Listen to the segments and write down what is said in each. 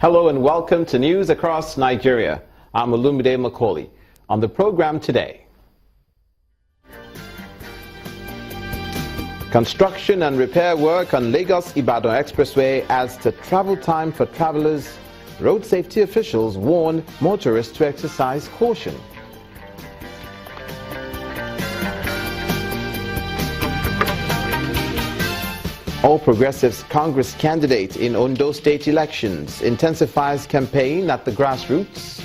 Hello and welcome to News Across Nigeria. I'm Olumide Macaulay. On the program today, construction and repair work on Lagos-Ibadan Expressway adds to travel time for travelers. Road safety officials warn motorists to exercise caution. All Progressives Congress candidate in Ondo state elections intensifies campaign at the grassroots.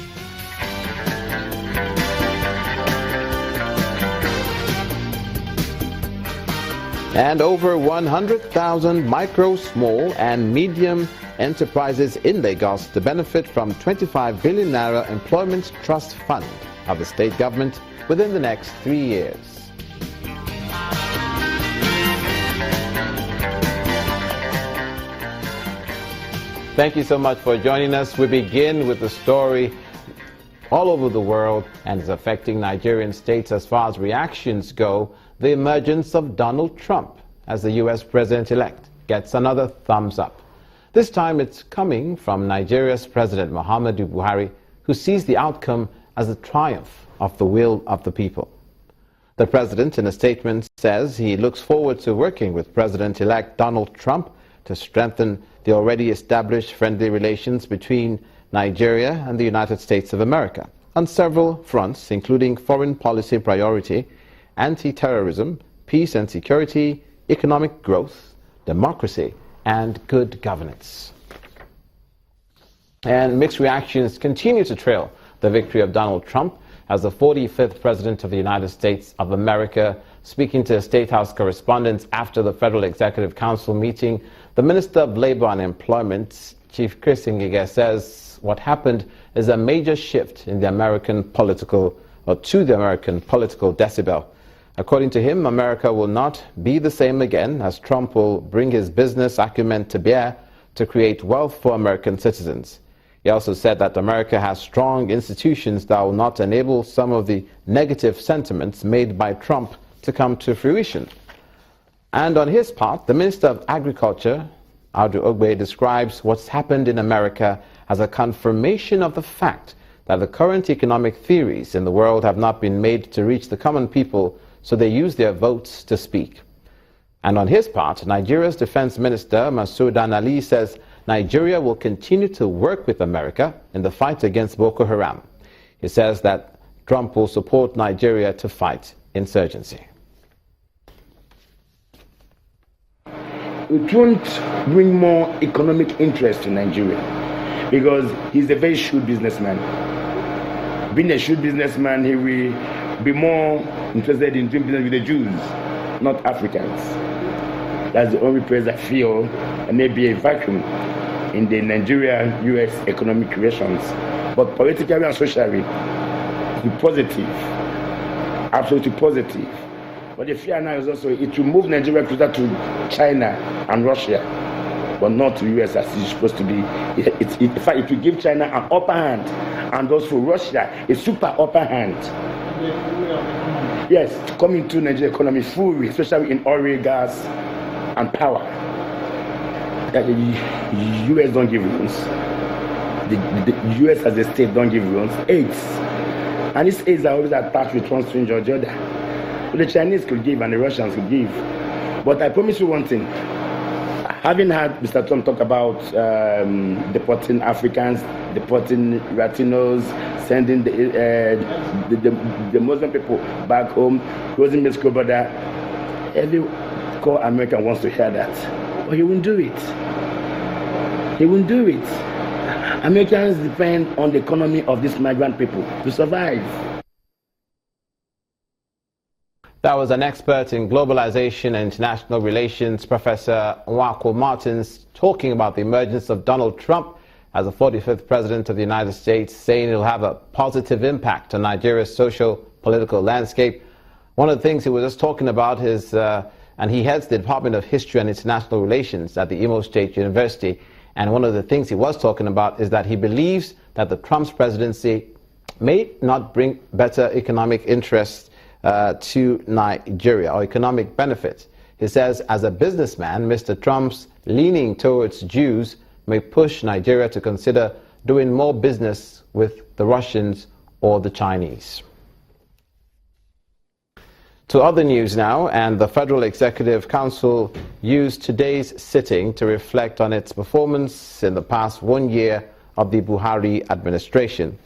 And over 100,000 micro, small and medium enterprises in Lagos to benefit from 25 billion naira employment trust fund of the state government within the next 3 years. Thank you so much for joining us. We begin with the story all over the world and is affecting Nigerian states as far as reactions go. The emergence of Donald Trump as the U.S. president-elect gets another thumbs up. This time it's coming from Nigeria's President Muhammadu Buhari, who sees the outcome as a triumph of the will of the people. The president, in a statement, says he looks forward to working with President-elect Donald Trump to strengthen the already established friendly relations between Nigeria and the United States of America on several fronts, including foreign policy priority, anti-terrorism, peace and security, economic growth, democracy, and good governance. And mixed reactions continue to trail the victory of Donald Trump as the 45th President of the United States of America. Speaking to State House correspondents after the Federal Executive Council meeting, the Minister of Labor and Employment, Chief Chris Ngige, says what happened is a major shift in the American political decibel. According to him, America will not be the same again, as Trump will bring his business acumen to bear to create wealth for American citizens. He also said that America has strong institutions that will not enable some of the negative sentiments made by Trump to come to fruition. And on his part, the Minister of Agriculture, Audu Ogbe, describes what's happened in America as a confirmation of the fact that the current economic theories in the world have not been made to reach the common people, so they use their votes to speak. And on his part, Nigeria's Defense Minister, Masoudan Ali, says Nigeria will continue to work with America in the fight against Boko Haram. He says that Trump will support Nigeria to fight insurgency. It won't bring more economic interest to Nigeria because he's a very shrewd businessman. Being a shrewd businessman, he will be more interested in doing business with the Jews, not Africans. That's the only place I feel there may be a vacuum in the Nigeria-US economic relations. But politically and socially, it's positive, absolutely positive. But the fear now is also it will move Nigeria closer to China and Russia, but not to the US as it's supposed to be. In fact, it will give China an upper hand, and also Russia a super upper hand. Yes, to come into Nigeria economy fully, especially in oil, gas, and power. That the US don't give loans. The US as a state don't give loans. AIDS. And these AIDS are always attached with one string or the other. The Chinese could give and the Russians could give. But I promise you one thing. Having had Mr. Trump talk about deporting Africans, deporting Latinos, sending the Muslim people back home, closing Mexico border, every core American wants to hear that. But he won't do it. He won't do it. Americans depend on the economy of these migrant people to survive. That was an expert in globalization and international relations, Professor Nwako Martins, talking about the emergence of Donald Trump as the 45th President of the United States, saying it'll have a positive impact on Nigeria's social political landscape. One of the things he was just talking about is, and he heads the Department of History and International Relations at the Imo State University, and one of the things he was talking about is that he believes that the Trump's presidency may not bring better economic interests to Nigeria or economic benefits. He says, as a businessman, Mr. Trump's leaning towards Jews may push Nigeria to consider doing more business with the Russians or the Chinese. To other news now, and the Federal Executive Council used today's sitting to reflect on its performance in the past 1 year of the Buhari administration.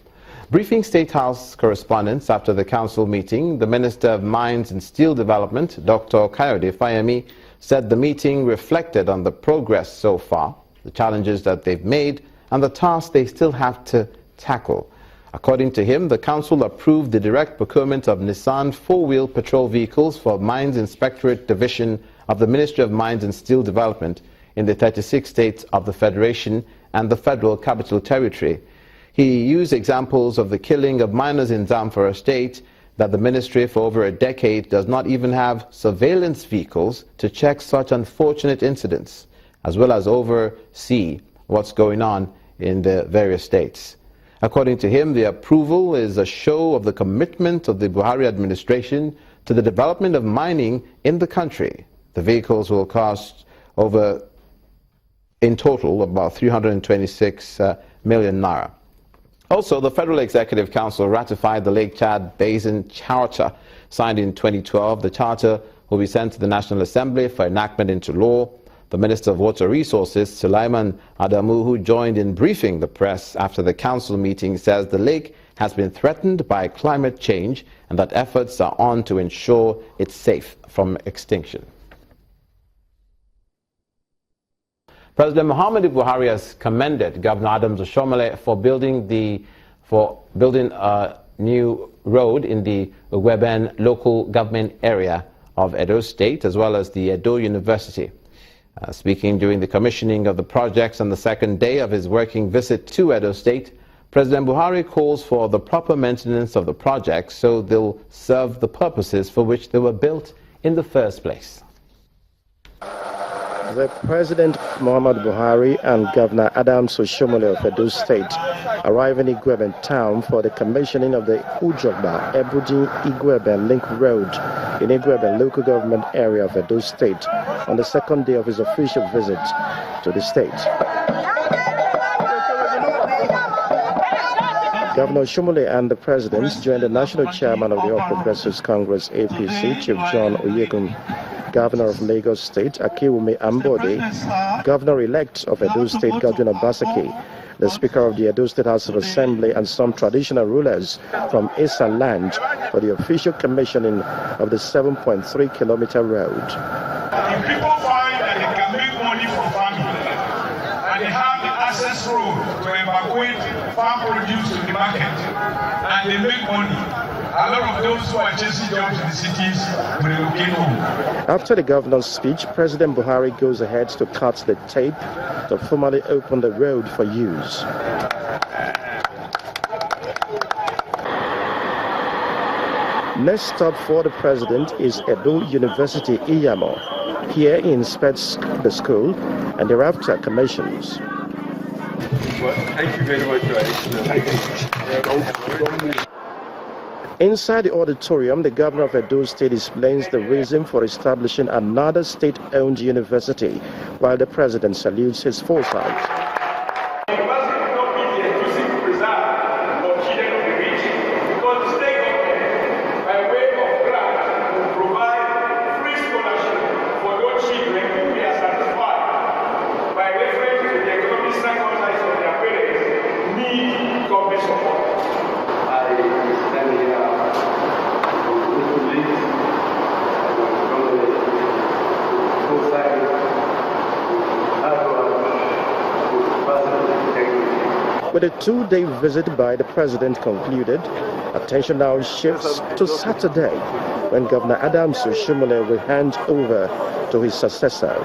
Briefing State House correspondents after the council meeting, the Minister of Mines and Steel Development, Dr. Kayode Fayemi, said the meeting reflected on the progress so far, the challenges that they've made, and the tasks they still have to tackle. According to him, the council approved the direct procurement of Nissan four-wheel patrol vehicles for Mines Inspectorate Division of the Ministry of Mines and Steel Development in the 36 states of the Federation and the Federal Capital Territory. He used examples of the killing of miners in Zamfara State, that the ministry for over a decade does not even have surveillance vehicles to check such unfortunate incidents, as well as oversee what's going on in the various states. According to him, the approval is a show of the commitment of the Buhari administration to the development of mining in the country. The vehicles will cost over, in total, about 326 million naira. Also, the Federal Executive Council ratified the Lake Chad Basin Charter, signed in 2012. The charter will be sent to the National Assembly for enactment into law. The Minister of Water Resources, Sulaiman Adamu, who joined in briefing the press after the council meeting, says the lake has been threatened by climate change and that efforts are on to ensure it's safe from extinction. President Muhammadu Buhari has commended Governor Adams Oshomole for building a new road in the Ugweben local government area of Edo State, as well as the Edo University. Speaking during the commissioning of the projects on the second day of his working visit to Edo State, President Buhari calls for the proper maintenance of the projects so they'll serve the purposes for which they were built in the first place. The President Muhammadu Buhari and Governor Adams Oshomole of Edo State arrived in Igweben town for the commissioning of the Ujogba Ebudi Igweben Link Road in Igweben local government area of Edo State on the second day of his official visit to the state. Governor Oshomole and the President joined the National Chairman of the All Progressives Congress APC, Chief John Oyegun, Governor of Lagos State, Akiwumi Ambode, Governor-elect of Edo State, Godwin Obaseki, the Speaker of the Edo State House of Assembly, and some traditional rulers from Eastern land for the official commissioning of the 7.3-kilometer road. If people find that they can make money from farming and they have the access road to evacuate farm produce to the market and they make money, a lot of those who are chasing jobs in the cities will relocate home. After the governor's speech, President Buhari goes ahead to cut the tape to formally open the road for use. Next stop for the president is Edo University Iyamo. Here he inspects the school and thereafter commissions. Well, thank you very much, guys. Inside the auditorium, the governor of Edo State explains the reason for establishing another state-owned university, while the president salutes his foresight. With a two-day visit by the president concluded, attention now shifts to Saturday, when Governor Adams Oshomole will hand over to his successor.